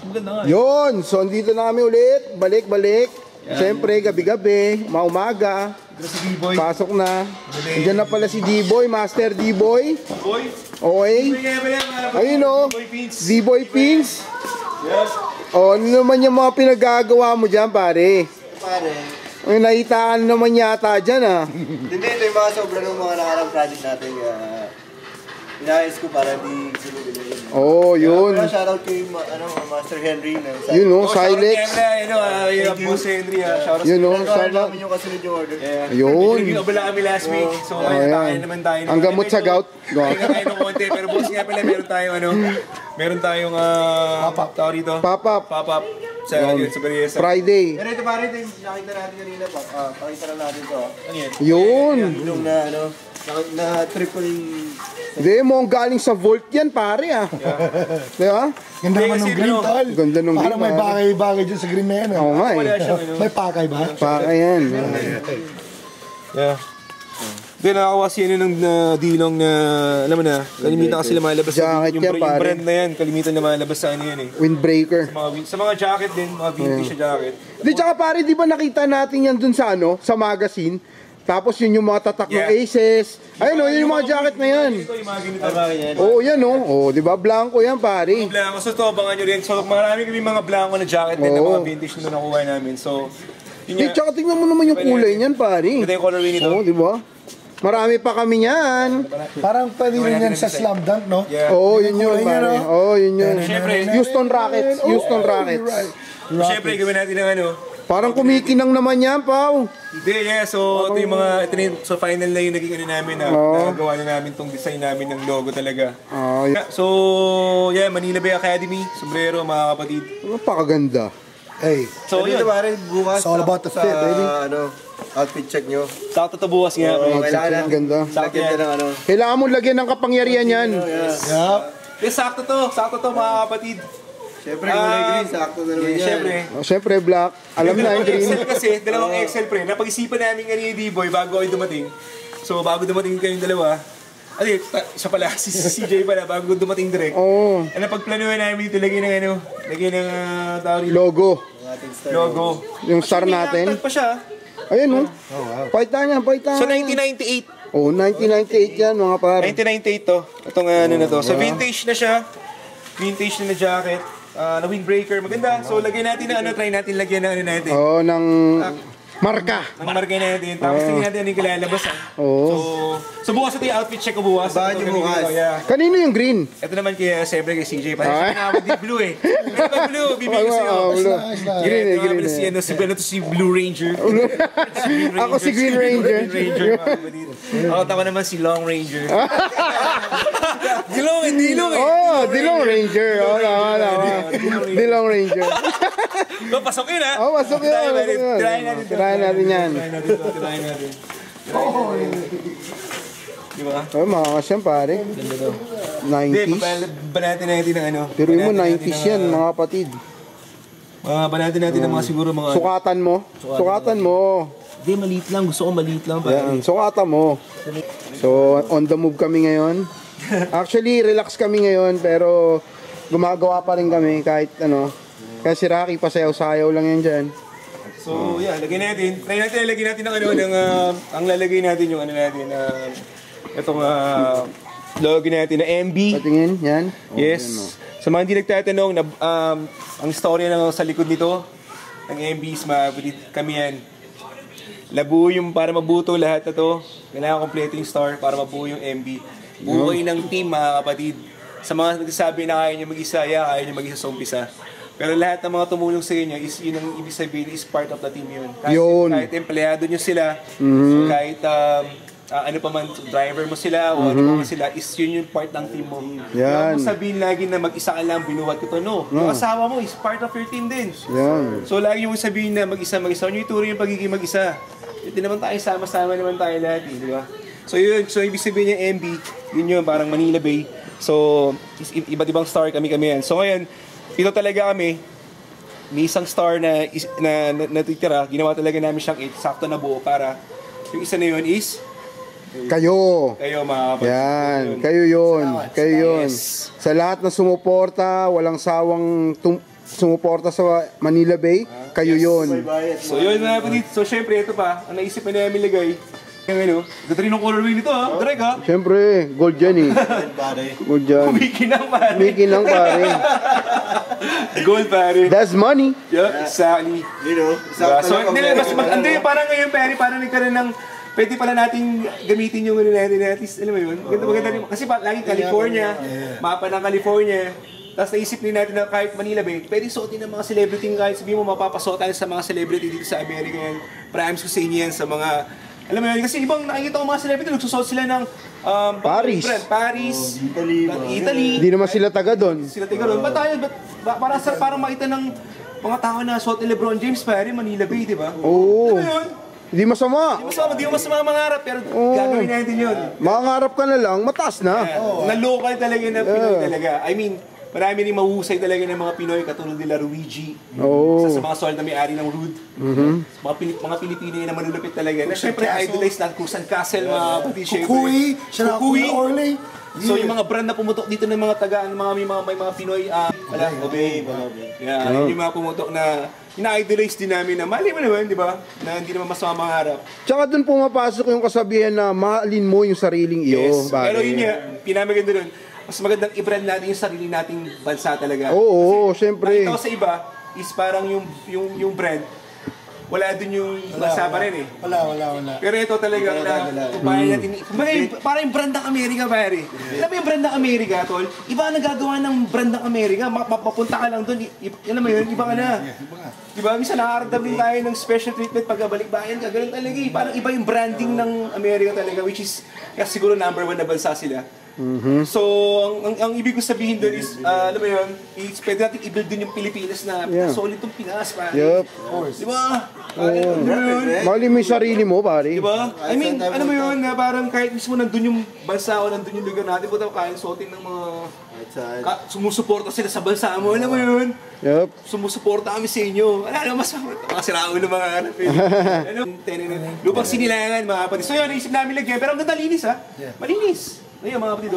Maganda nga. Yun, so andito na kami ulit. Balik. Siyempre, gabi-gabi, maumaga. Si D-Boy. Pasok na. Andiyan na pala si D-Boy, Master D-Boy. Boy. Okay. Ayun o. D-Boy Pins. Yes. O, ano naman yung mga pinagagawa mo dyan, pare? Pare. Ay, nakita ka naman yata dyan, ah. Hindi, ito yung mga sobra ng mga nakarang project natin. Inayos ko para di sunod nila yun. Oo, yun. Kaya shoutout kay Master Henry. Yun o, Silex. Yung Boss Henry. Yun o, Shoutout namin yung kasunod yung order. Ayun. Nag-abala kami last week. So, kaya naman tayo. Ang gamot sa gout. Kaya tayo ng konti. Pero boss nga pala, meron tayong pop-up. Tao rito. Pop-up. Sa Bariesa. Friday. Pero ito pare, ito yung nakita natin kanina pa. Pakita na natin ito. Ano yan? Yun. Yung na triple. Hindi mo, galing sa Volt yan, pare, ah. Diba? Ganda naman ng green, tol. Ganda ng green. Parang may bagay-bagay dyan sa green na yan. Oo nga eh. May pakay ba? Pakay yan. Yeah. Hindi, nakakawa siya ng dilong na, alam mo na, kalimitan kasi lumalabas Jacket yan, yung pare. brand na yan, kalimitan lumalabas sa ano yan eh. Windbreaker. Sa mga jacket din, mga vintage na jacket. Di, tsaka pare, di ba nakita natin yan dun sa sa magazine? Tapos yun yung mga tatak ng Aces. Ayun o, yun yung mga jacket na yan. Ito, yung mga ganito. Oo, yan o. Oo, di ba? Blanco yan, pare. Blanco, so ito, abangan nyo rin. So, marami kami mga blanco na jacket din na mga vintage na nakuha namin. So, yun Di, tsaka tingnan mo naman yung kulay niyan, pare. ito yung colorway nito. Oo, di ba? Marami pa kami niyan. Parang pwede rin yan sa Slam Dunk, no? Oo, yun yun, pare. Oo, yun yun. Siyempre. Houston Rockets. Houston Rockets. Siyempre, gawin natin ng ano. Parang kumikinang naman yan, Pao. Hindi, yeah. So, ito yung mga, so final na yung naging ano namin na nagawa na namin tong design namin ng logo talaga. So, yeah, Manila Bay Academy, sombrero, mga kapatid. Napakaganda. Hey. So, yun. Ito pare, bukas. It's all about the fit, baby. Outfit check nyo. Sakto to bukas nga. Kailangan Ganda. lagyan ng Kailangan mo lagyan ng kapangyarihan yan. Yup. Yes, sakto to mga kapatid. Siyempre, kulay green, sakto na naman yan. Siyempre. Siyempre, black. Alam na yung green. Excel kasi, dalawang Excel pre. Napag-isipan namin kanina ni D-Boy bago kayo dumating. So, bago dumating kayong dalawa, siya pala, si CJ pala, bago dumating direct. Oo. Napagplanuhan namin ito, lagyan ng Logo. logo. Yung star natin. Pa siya. Ayun, oh. Paita niya. So, 1998. Oh, 1998 yan, mga pare. 1998 to. Itong ano na to. So, vintage na siya. Vintage na jacket. Na windbreaker. Maganda. So, lagyan natin na try natin lagyan ng natin. Oo, ng marka. Ang marka natin. Tapos tingnan natin anong kilalabas. Oo. So bukas ito yung outfit check ko bukas. Bakit yung bukas? Yeah. Kanino yung green? Ito naman siyempre kay CJ. Parang siya blue eh. Ito blue. Bibigay ko sa'yo. Green. Si Blue Ranger. Ako si Green Ranger. Ako naman si Long Ranger. Dilong eh. Oh, Dilong Ranger. Oh, Dilong Ranger. Pasok yun ha. Oh, pasok yun. Try natin yan. Try natin. Di ba? Oh, makakasyan pare. 90s. Banatin natin ng ano. Pero mo 90s yan, mga kapatid. Banatin natin ng mga siguro mga... Sukatan mo. Hindi, maliit lang. Gusto ko maliit lang. Yan, sukatan mo. So, on the move kami ngayon. Actually, relax kami ngayon, pero gumagawa pa rin kami kahit ano. Kaya si Rocky, pasayaw-sayaw lang yan dyan. So, yeah, lagyan natin. Try natin, lagyan natin ng ang lalagay natin yung ano natin, itong logo natin na MB. Patingin, yan. Yes. Sa mga hindi nagtatanong, ang story na sa likod nito, ng MB is kami yan. Labuo yung para mabuto lahat na to. Kailangan kompleto yung star para mabuo yung MB. Buo kayo ng team, mga kapatid. Sa mga nagsasabi na kaya nyo mag-isa, kaya nyo mag-isa sa umpisa. Pero lahat ng mga tumulong sa inyo, yun ang ibig sabihin, is part of the team yun. Kahit empleyado nyo sila, kahit ano pa man, driver mo sila, o ano pa man sila, is yun yung part ng team mo. Huwag mo sabihin lagi na mag-isa ka lang, binuhat ko to. No, yung asawa mo is part of your team din. So lagi yung sabihin na mag-isa, huwag nyo ituro yung pagiging mag-isa. Ito naman tayo, sama-sama naman tayo lahat, di ba? So yun, so ibig sabihin yung MB, yun yung parang Manila Bay. So, iba't ibang star kami yan. So ngayon, ito talaga kami, may isang star na natitira, ginawa talaga namin siyang 8, sakto na buo para yung isa na yun is kayo mga kapatid. Yan, kayo yun. Yes. Sa lahat na sumuporta, walang sawang sumuporta sa Manila Bay, kayo yun. So yun mga kapatid. So syempre ito pa, ang naisip na namin lagay. Yung ano, ganda rin ng colorway nito ha. Direk ha. Siyempre, gold yan eh. Gold yan. Kumikinang pare. Kumikinang pare. Gold pare. That's money. Yeah, exactly. You know, So, mas maganda yung parang ngayon pare, parang nagkaroon ng pwede pala nating gamitin yung ano natin at least, alam mo yun, maganda rin. Kasi lagi California, mapa ng California. Tapos naisip din natin na kahit Manila Bay, pwede suotin ng mga celebrity kahit sabihin mo mapapasuot tayo sa mga celebrity dito sa Amerika yan. Promise ko sa inyo yan sa mga, alam mo yun, kasi ibang nakikita ko mga celebrity, nagsusuot sila ng Paris. Paris, Italy. Hindi naman sila taga doon. Sila taga doon. Ba't tayo, parang makita ng mga tao na suot ni Lebron James, pare, Manila Bay, di ba? Oo. Ano yun? Hindi masama. Di mo masama mangarap, pero gagawin natin yun. Mangarap ka na lang, matas na. Na local talaga na Pinoy talaga. I mean, marami rin mahusay talaga ng mga Pinoy katulad nila Luigi. Oo. Isa sa mga sold na may-ari ng Rude. Mga Pilipino yun na manulupit talaga. Na syempre idolize natin Kusan Castle, mga kapatid. Kukui, siya na Kukui Orly. So yung mga brand na pumutok dito ng mga taga, may mga Pinoy, wala, Obey. Yun yung mga pumutok na ina-idolize din namin na mali mo naman, di ba? Na hindi naman masama mangarap. Tsaka doon pumapasok yung kasabihan na mahalin mo yung sariling iyo. Yes. Pare. Pero yun nga, pinamaganda doon. Mas magandang i-brand natin yung sarili nating bansa talaga. Oo, syempre. Nakita ko sa iba, is parang yung brand, wala dun yung bansa pa rin eh. Wala. Pero ito talaga, kumpanya natin, parang yung brand ng Amerika, pare. Alam mo yung brand ng Amerika, tol? Iba ang nagagawa ng brand ng Amerika, mapapunta ka lang dun, alam mo yun, iba ka na. Diba? Minsan nakakarap din tayo ng special treatment pagkabalik bayan ka, ganun talaga eh. Parang iba yung branding ng Amerika talaga, which is, kaya siguro number 1 na bansa sila. So, ang ibig ko sabihin doon is, alam mo yun, pwede natin i-build din yung Pilipinas na solid tong Pinas, pare. Yup. Diba? Mahalin mo yung sarili mo, pare. Diba? I mean, ano mo yun, na parang kahit mismo nandun yung bansa o nandun yung lugar natin, puta kaya suotin ng mga sumusuporta sila sa bansa mo, alam mo yun? Yup. Sumusuporta kami sa inyo. Wala naman, makasirao ng mga hanap eh. Lupang sinilangan, mga kapatid. So yun, naisip namin lagyan, pero ang ganda linis ha. Malinis. Ayun mga kapatid.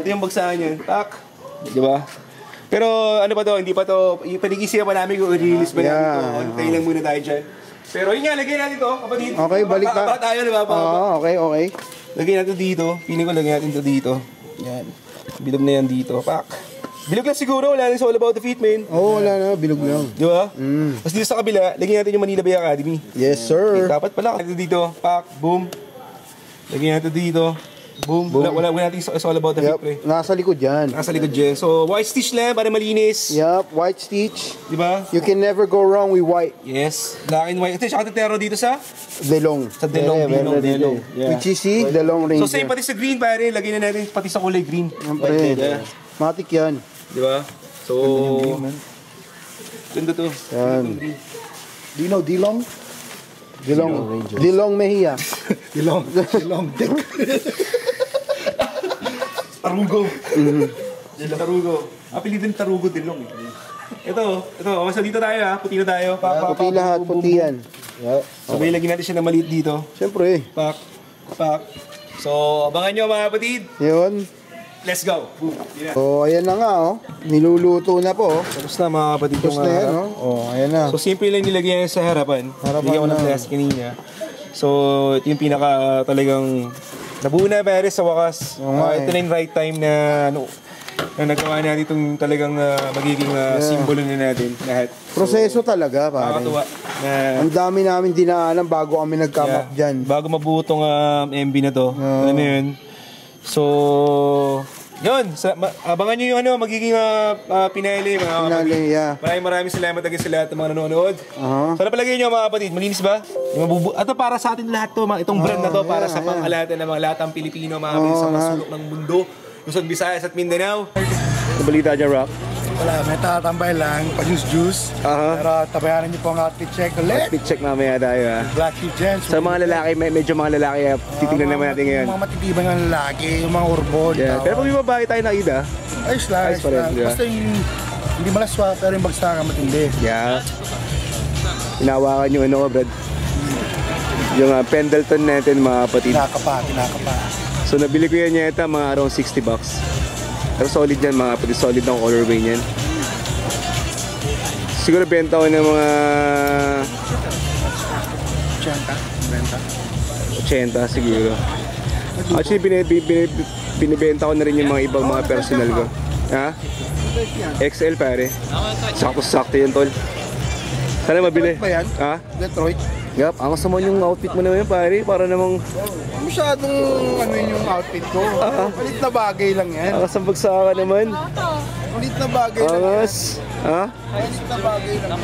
Ito yung bagsahan yan. Tak. Diba? Pero ano pa to, hindi pa to, panigisiya pa namin kung i-release ba namin to. Tayo lang muna tayo dyan. Pero yun nga, lagyan natin to, kapatid. Okay, balik na. Baka tayo, diba? Okay. Lagyan natin dito. Piling ko lagyan natin to dito. Yan. Bilog na yan dito. Pak. Bilog lang siguro, wala rin sa All About the Feet, man. Oo, wala na, bilog lang. Di ba? Tapos dito sa kabila, lagyan natin yung Manila Bay Academy. Yes, sir. Dapat pala. Ito dito, pak, boom. Lagyan natin dito. Boom. Wala natin sa All About the Feet, pre. Nasa likod yan. Nasa likod dyan. So, white stitch lang para malinis. Yup, white stitch. Di ba? You can never go wrong with white. Yes. Black and white. Ito, tsaka tetero dito sa? Delong. Sa Delong. Yeah. Which is si Delong Ranger. So, same pati sa green, pare. Lagyan na natin pati sa kulay green. Siyempre. Matik yan. Di ba? So, ganda to. Yan. Dino, Dilong? Dilong Mejia. Dilong Dick. Tarugo. Tarugo. Apelido ng Tarugo Dilong. Ito. So dito tayo ha. Puti na tayo. Puti lahat, puti yan. Sabay lagyan natin siya ng maliit dito. Siyempre. Pak. So, abangan nyo mga kapatid. Yun. Let's go. Boom. So, ayan na nga, oh. Niluluto na po, oh. Tapos na mga kapatid. Tapos na yan, oh. Oh, ayan na. So, simple lang nilagyan sa harapan. Lagyan ko ng glass kanina. So, ito yung pinaka talagang nabuo na pare sa wakas. Ito na yung right time na nagawa natin itong talagang magiging simbolo na natin lahat. Proseso talaga, pare. Nakakatuwa. Ang dami namin dinaanan bago kami nag-come up dyan. Bago mabuo tong MB na to. Alam mo yun? So, yun. Abangan nyo yung magiging pinali. Maraming salamat agad sa lahat ng mga nanonood. Sana palagay nyo mga kapatid, malinis ba? Ito para sa atin lahat to, itong brand na to para sa pangkalahatan ng mga lahat ng Pilipino, mga kapatid sa masulok ng mundo. Luzon, Visayas at Mindanao. Nabalita dyan, Rock? Wala, may tatambay lang, pa-juice. Pero tabayanan niyo po ang outfit check ulit. Outfit check mamaya tayo ha. Black Sheep Gents. Sa mga lalaki, medyo mga lalaki, titignan naman natin ngayon. Yung mga matitibay ng lalaki, yung mga urbon. Pero kung may babae tayo nakita, ayos lang. Basta yung hindi malaswa, pero yung bagsakan matindi. Yeah. Hinawakan yung Brad. Yung Pendleton natin mga kapatid. Tinakapa. So nabili ko yan yata mga around $60. Pero solid yan mga kapatid, solid ng colorway niyan. Siguro benta ko ng mga 80 siguro. Actually, binibenta ko na rin yung mga ibang mga personal ko. Ha? XL pare. Sakto-sakto yan, tol. Sana mabili. Ba yan? Ha? Detroit. Yup, ang sama yung outfit mo naman pare. Para namang Masyadong ano yung outfit ko. Malit na bagay lang yan. nakasambag sa akin naman. Malit na bagay lang yan. Angas. Ha? Malit na bagay lang.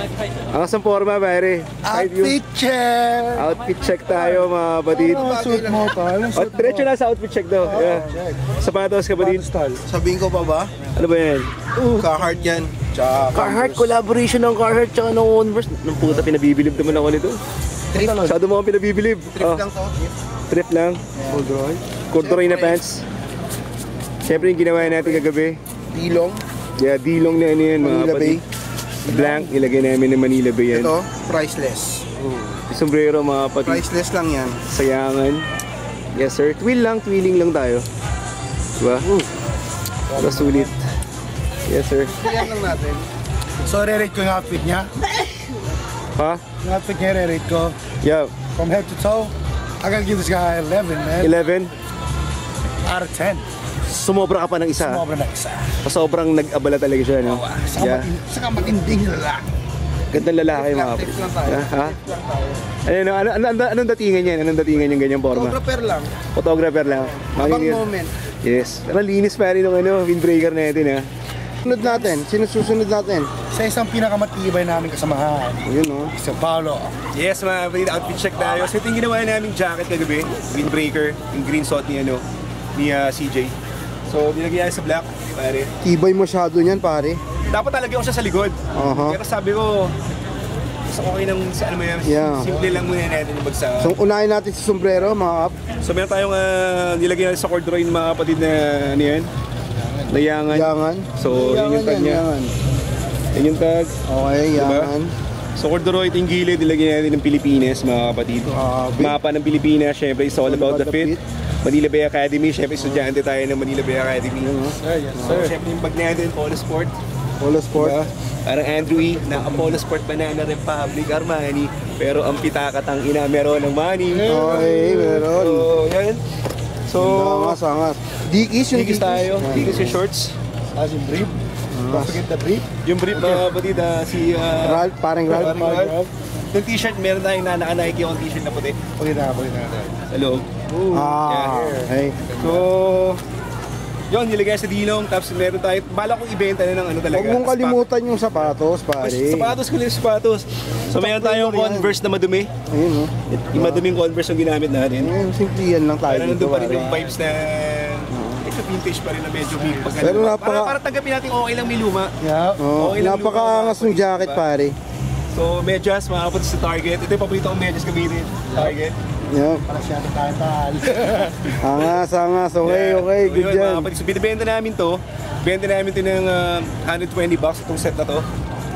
Angas ang forma pare. Outfit check! Outfit check tayo mga kapatid. Ano suit mo, tol? Diretso na sa outfit check daw. Yeah. Sapatos kapatid. Sabihin ko pa ba? Ano ba yan? Carhartt yan. Tsaka Carhartt, collaboration ng Carhartt tsaka ng Converse. Nung puta, pinabibilib naman ako nito. Masyado mo akong pinabibilib. Trip lang to. Trip lang. Corduroy na pants. Siyempre yung ginawa natin kagabi. Dilong. Yeah, dilong na ano yan mga Manila Bay. kapatid. Blank, ilagay namin ng Manila Bay yan. Ito, priceless. Yung sombrero mga kapatid. Priceless lang yan. Sayangan. Yes sir, twilling lang tayo. Diba? Para sulit. Yes sir. Yan lang natin. So, re-rate ko yung outfit niya. Ha? Yung outfit niya, re-rate ko. Yeah, From head to toe, I gotta give this guy 11, man. 11. Out of 10. Sumobra ka pa ng isa. Sumobra na isa. Sobrang nag-abala talaga siya, no? Yeah. Saka matinding lalaki. Gandang lalaki mga kapatid. Tips lang tayo. Ha? Tips lang tayo. Anong datingan yan? Anong datingan yung ganyang forma? Photographer lang. Photographer lang. Habang Makinig yan. moment. Yes. Pero linis pa rin ng windbreaker natin, ha? Sunod natin. Sino susunod natin? Sa isang pinakamatibay namin kasamahan, Ayun, oh. Sir Paolo. Yes, mga kapatid, outfit check tayo. So ito yung ginawa naming jacket kagabi, windbreaker, yung green suit ni CJ. So nilagyan niya sa black, pare. Tibay masyado niyan, pare. Dapat talaga ako siya sa likod. Aha. Pero sabi ko, gusto ko kayo ng, ano mo yan, Yeah. simple lang muna natin yung bagsa. So, unahin natin si sombrero, mga kap. So meron tayong nilagyan natin sa corduroy ng mga kapatid na ano yan, layangan. Yangan. So yun yung tag niya. Yangan. Yun yung tag. Okay, Diba? yangan. So corduroy ito yung gilid, nilagyan natin ng Pilipinas mga kapatid. Mapa ng Pilipinas, syempre it's all about the fit. Manila Bay Academy, syempre estudyante tayo ng Manila Bay Academy. Yes, So syempre yung bag natin, Polo Sport. Polo Sport. Diba? Parang Andrew E. na Apollo Sport Banana Republic Armani. Pero ang pitakat ang ina meron ng money. Okay, meron. So, yan. So, Angas. Dickies yung Dickies tayo. Dickies yung shorts. As in brief. Don't forget the brief. Yung brief na batid si Ralph, parang Ralph. Ralph. Yung t-shirt, meron tayong naka-Nike yung t-shirt na puti Pagkita. sa loob. Okay. So, yun, nilagay sa dilong. Tapos meron tayo, bala kong ibenta na ng ano talaga. Huwag mong kalimutan yung sapatos, pare. Sapatos. So meron tayong Converse na madumi. Ayun, oh. Yung maduming Converse yung ginamit natin. Ayun, simple yan lang tayo Pero dito, nandun pa rin pare. yung vibes na ito vintage pa rin na medyo big. Pero Para tanggapin natin okay lang may luma. Yeah. Oh, Okay lang napakaangas ng jacket, diba? pare. So medyas, mga kapatid sa Target. Ito yung paborito kong medyas gamitin. Target. Yeah. Para siya na tayo. Angas. Okay, Yeah. okay. So, Good yun, mga yan. kapatid. So binibenta namin to. Benta namin ito ng $120 itong set na to.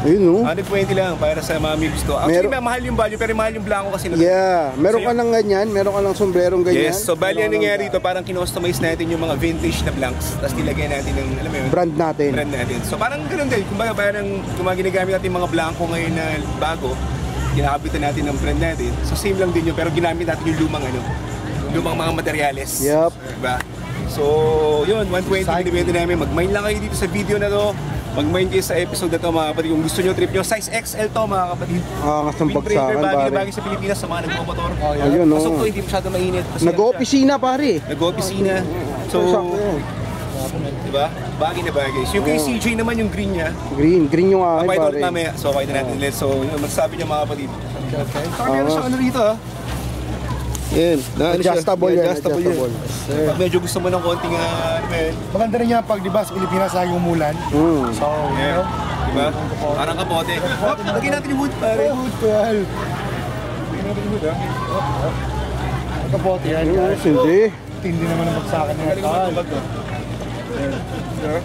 Ayun, oh. 120 lang para sa mga may gusto. Actually, mahal yung value pero mahal yung blanco kasi. Yeah. Meron So, ka ng ganyan. Meron ka ng sombrerong ganyan. Yes, so bali ang Meron ka ng nangyari dito, parang kinostomize natin yung mga vintage na blanks. Tapos nilagay natin ng, alam mo yun, brand natin. brand natin. So parang ganun din, kumbaga parang ginagamit natin yung mga blanco ngayon na bago, kinakabitan natin ng brand natin. So same lang din yun, pero ginamit natin yung lumang mga materyales. Yup. Diba? So yun, 120 binibenta namin. Mag-mine lang kayo dito sa video na to. Mag-mine kayo sa episode na to mga kapatid. Kung gusto nyo trip nyo, size XL to mga kapatid. Angas ng Windbreaker, bagsakan, bagay na pare. bagay sa Pilipinas sa mga nagmomotor. Ayun, oh. Pasok to, hindi masyado mainit. Kasi Nag-opisina, pare. Nag-opisina. So, Sakto yan. diba? Bagay na bagay. So, yung kay CJ naman yung green niya. Green yung akin, Papay pare. ulit mamaya. So, okay na natin ulit. So, yun, magsabi niya mga kapatid. Saka meron siya ano rito ha. Yan. Adjustable yan, adjustable. Pag medyo gusto mo ng konting ano ba yun? Maganda rin yan pag di ba sa Pilipinas lagi umulan. So, you Yeah. know. Diba? Parang kapote. Hop, lagyan natin yung hood pare. Good, well. Lagyan natin yung hood ha. Kapote yan, Ayun, guys. hindi. Tindi naman ang bagsakan ng Galing mo tal. ang bag to. Diba?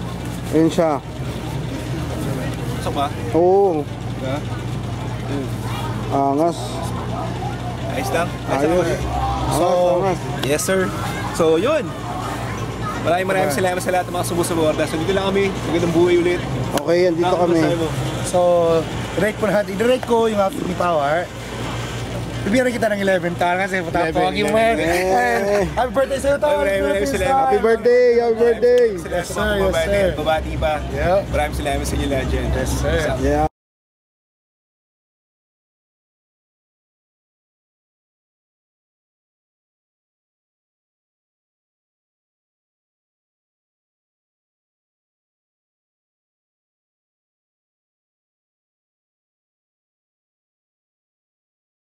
Ayun siya. Pasok ba? Oo. Diba? Angas. Ayos lang. Ayos. So, Angas. yes sir. So, yun. Maraming salamat sa lahat ng mga sumusuporta. So, dito lang kami. Magandang buhay ulit. Okay, yan dito kami. Masabi mo. So, rate po natin. I-rate ko yung outfit ni Power. Bibigyan kita ng 11 taon kasi patapawag yung man. Happy birthday sa'yo, Tower! Happy birthday! Happy birthday! Yes, sir. Yes, sir. Babati pa. Yeah. Maraming salamat sa inyo lahat dyan. Yes, sir. Yeah.